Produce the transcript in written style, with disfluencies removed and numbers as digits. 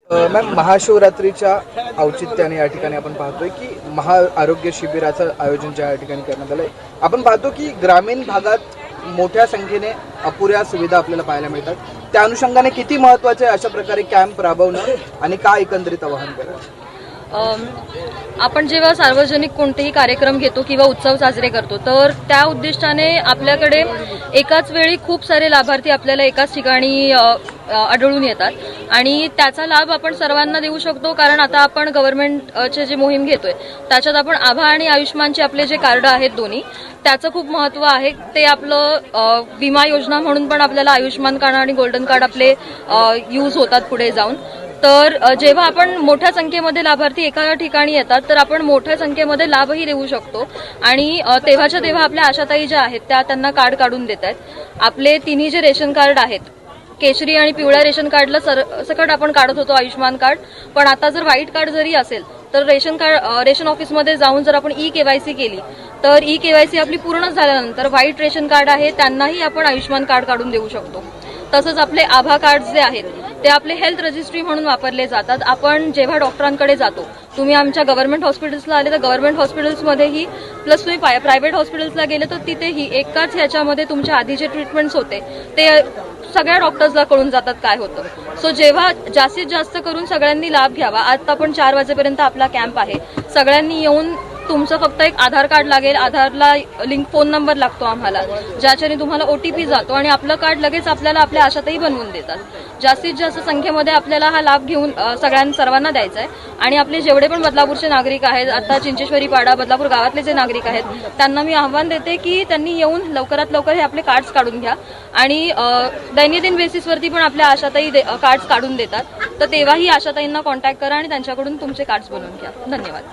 Ma'am, महाशिवरात्रीच्या औचित्याने या ठिकाणी आपण पाहतोय की महाआरोग्य शिबिराचं आयोजन ज्या ठिकाणी करण्यात आलंय, आपण पाहतो की ग्रामीण भागात मोठ्या संख्येने अपुऱ्या सुविधा आपल्याला पाहायला मिळतात. त्या अनुषंगाने किती महत्त्वाचे आहे अशा प्रकारे कॅम्प राबवणं आणि काय एकंदरीत आवाहन करायचं? आपण जेव्हा सार्वजनिक कोणतेही कार्यक्रम घेतो किंवा उत्सव साजरे करतो तर त्या उद्दिष्टाने आपल्याकडे एकाच वेळी खूप सारे लाभार्थी आपल्याला एकाच ठिकाणी आढळून येतात आणि त्याचा लाभ आपण सर्वांना देऊ शकतो. कारण आता आपण गव्हर्नमेंटचे जे मोहीम घेतोय त्याच्यात आपण आभा आणि आयुष्मानचे आपले जे कार्ड आहेत दोन्ही, त्याचं खूप महत्त्व आहे. ते आपलं विमा योजना म्हणून पण आपल्याला आयुष्मान कार्ड आणि गोल्डन कार्ड आपले यूज होतात पुढे जाऊन. तर जेव्हा आपण मोठ्या संख्येमध्ये लाभार्थी एका ठिकाणी येतात तर आपण मोठ्या संख्येमध्ये लाभही देऊ शकतो. आणि तेव्हाच्या तेव्हा आपल्या आशाताई ज्या आहेत त्या त्यांना कार्ड काढून देत आहेत. आपले तिन्ही जे रेशन कार्ड आहेत, केशरी आणि पिवळ्या रेशन कार्डला सरसकट आपण काढत होतो आयुष्मान कार्ड, पण आता जर व्हाईट कार्ड जरी असेल तर रेशन ऑफिसमध्ये जाऊन जर आपण ई-केवायसी केली तर ई-केवायसी आपली पूर्ण झाल्यानंतर व्हाईट रेशन कार्ड आहे त्यांनाही आपण आयुष्मान कार्ड काढून देऊ शकतो. तसंच आपले आभा कार्ड जे आहेत ते आपले हेल्थ रजिस्ट्री म्हणून वापरले जातात. आपण जेव्हा डॉक्टरांकडे जातो, तुम्ही आमच्या गव्हर्नमेंट हॉस्पिटल्सला आले तर गव्हर्नमेंट हॉस्पिटल्समध्येही प्लस तुम्ही प्रायव्हेट हॉस्पिटल्सला गेले तर तिथेही एकाच ह्याच्यामध्ये तुमच्या आधी जे ट्रीटमेंट्स होते ते सगळ्या डॉक्टर्सला कळून जातात काय होतं. सो जेव्हा जास्तीत जास्त करून सगळ्यांनी लाभ घ्यावा. आता पण 4 वाजेपर्यंत आपला कॅम्प आहे. सगळ्यांनी येऊन तुमचं फक्त एक आधार कार्ड लागेल, आधारला लिंक फोन नंबर लागतो आम्हाला, ज्याच्याने तुम्हाला OTP जातो आणि आपलं कार्ड लगेच आपल्याला आपल्या आशाताई बनवून देतात. जास्तीत जास्त संख्येमध्ये आपल्याला हा लाभ घेऊन सर्वांना द्यायचा आहे. आणि आपले जेवढे पण बदलापूरचे नागरिक आहेत, आता चिंचेश्वरी पाडा बदलापूर गावातले जे नागरिक आहेत त्यांना मी आव्हान देते की त्यांनी येऊन लवकरात लवकर हे आपले कार्ड्स काढून घ्या. आणि दैनंदिन बेसिसवरती पण आपल्या आशाताई कार्ड्स काढून देतात, तर तेव्हाही आशाताईंना कॉन्टॅक्ट करा आणि त्यांच्याकडून तुमचे कार्ड्स बनवून घ्या. धन्यवाद.